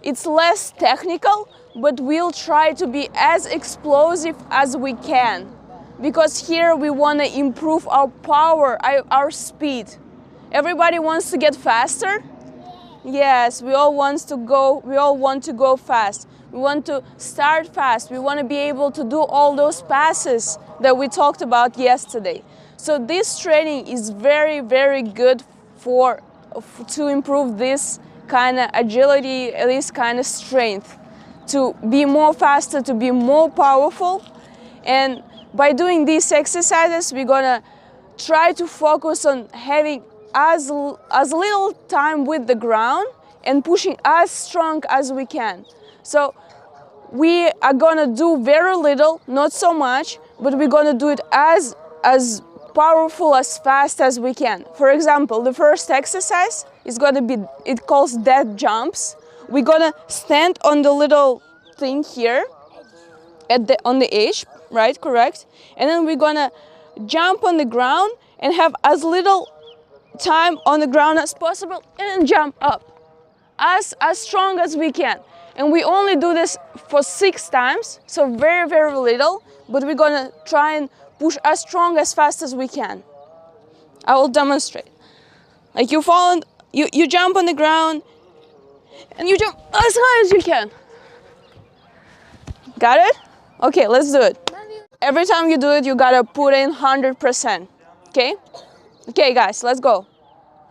It's less technical, but we'll try to be as explosive as we can. Because here we want to improve our power, our speed. Everybody wants to get faster? Yes, we all want to go fast. We want to start fast. We want to be able to do all those passes that we talked about yesterday. So this training is very, very good to improve this kind of agility, this kind of strength, to be more faster, to be more powerful. And by doing these exercises, we're gonna try to focus on having as little time with the ground and pushing as strong as we can. So we are gonna do very little, not so much, but we're gonna do it as powerful, as fast as we can. For example, the first exercise is gonna be, it calls dead jumps. We're gonna stand on the little thing here, on the edge, right, correct? And then we're gonna jump on the ground and have as little time on the ground as possible and jump up as strong as we can. And we only do this for 6 times, so very, very little, but we're gonna try and push as strong, as fast as we can. I will demonstrate. Like you jump on the ground and you jump as high as you can. Got it? Okay, let's do it. Every time you do it, you gotta put in 100%, okay? Okay guys, let's go.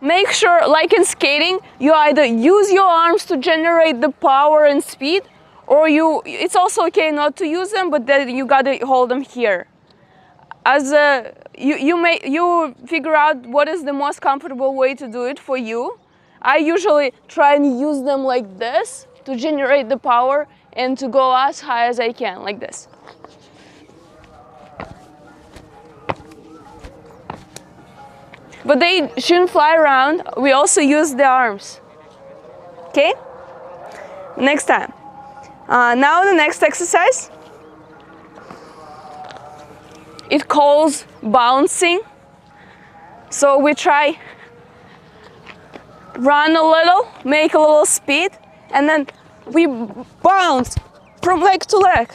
Make sure, like in skating, you either use your arms to generate the power and speed, or it's also okay not to use them, but then you gotta hold them here. As you figure out what is the most comfortable way to do it for you. I usually try and use them like this to generate the power and to go as high as I can, like this. But they shouldn't fly around. We also use the arms. Okay? Next time. Now the next exercise. It calls bouncing. So we try run a little, make a little speed, and then we bounce from leg to leg.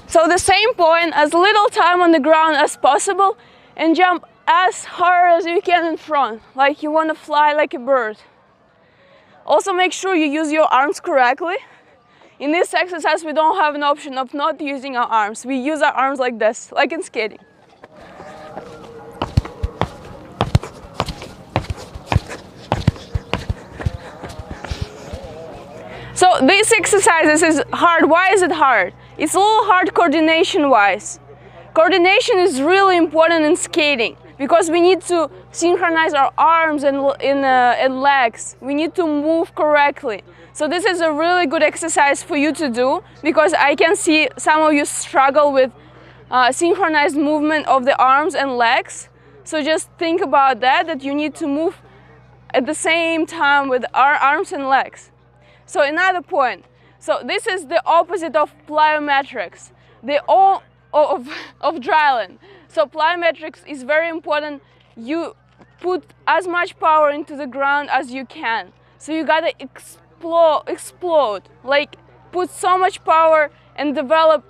So the same point, as little time on the ground as possible, and jump as hard as you can in front, like you want to fly like a bird. Also make sure you use your arms correctly. In this exercise, we don't have an option of not using our arms. We use our arms like this, like in skating. So this exercise is hard. Why is it hard? It's a little hard coordination-wise. Coordination is really important in skating because we need to synchronize our arms and legs. We need to move correctly. So this is a really good exercise for you to do because I can see some of you struggle with synchronized movement of the arms and legs. So just think about that you need to move at the same time with our arms and legs. So another point. So this is the opposite of plyometrics, of dryland. So plyometrics is very important. You put as much power into the ground as you can. So you gotta explode, like put so much power and develop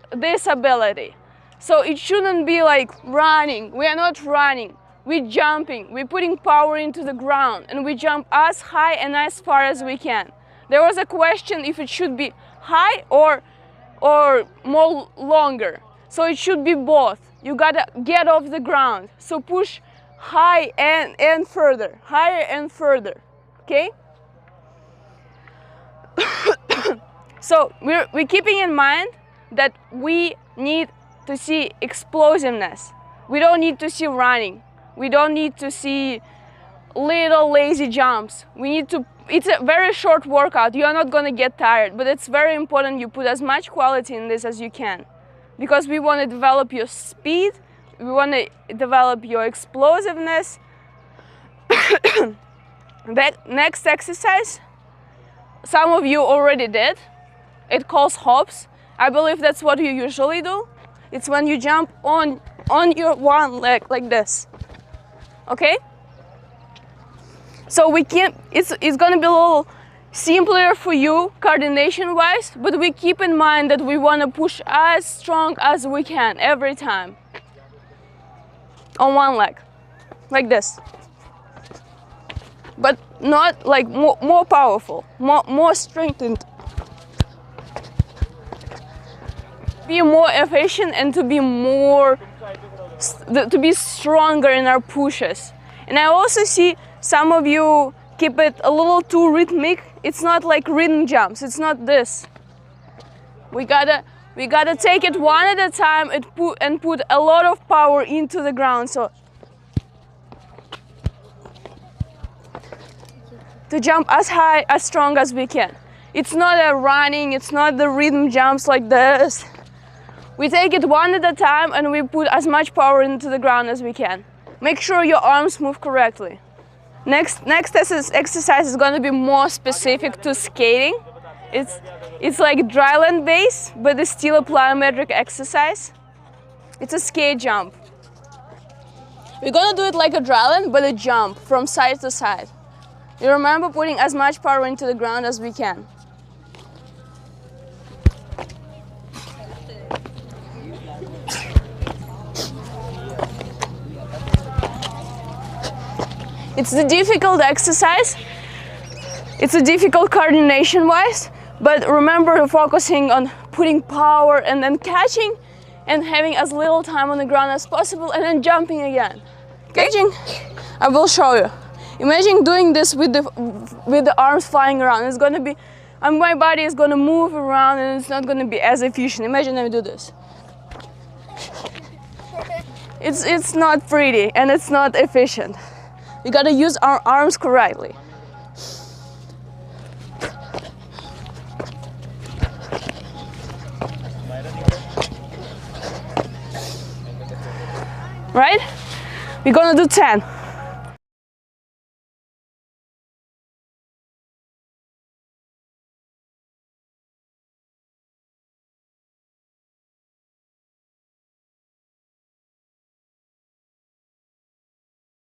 this ability. So it shouldn't be like running. We are not running. We're jumping. We're putting power into the ground and we jump as high and as far as we can. There was a question if it should be high or more longer. So it should be both. You gotta get off the ground. So push high and further, higher and further, okay? So we're keeping in mind that we need to see explosiveness. We don't need to see running. We don't need to see little lazy jumps. It's a very short workout. You are not going to get tired, but it's very important you put as much quality in this as you can because we want to develop your speed, we want to develop your explosiveness. That next exercise, some of you already did. It calls hops. I believe that's what you usually do. It's when you jump on your one leg like this. Okay? So we can't, it's gonna be a little simpler for you coordination wise, but we keep in mind that we wanna push as strong as we can every time. On one leg, like this. But not like more powerful, more strengthened. Be more efficient and to be stronger in our pushes. And I also see some of you keep it a little too rhythmic. It's not like rhythm jumps. It's not this. We gotta take it one at a time and put a lot of power into the ground. So to jump as high, as strong as we can. It's not a running. It's not the rhythm jumps like this. We take it one at a time and we put as much power into the ground as we can. Make sure your arms move correctly. Next exercise is going to be more specific to skating. It's like dryland base, but it's still a plyometric exercise. It's a skate jump. We're going to do it like a dryland, but a jump from side to side. You remember putting as much power into the ground as we can. It's a difficult exercise. It's a difficult coordination-wise, but remember focusing on putting power and then catching and having as little time on the ground as possible and then jumping again. Catching, I will show you. Imagine doing this with the arms flying around. It's gonna be, and my body is gonna move around and it's not gonna be as efficient. Imagine I do this. It's not pretty and it's not efficient. We gotta use our arms correctly. Right? We're gonna do 10.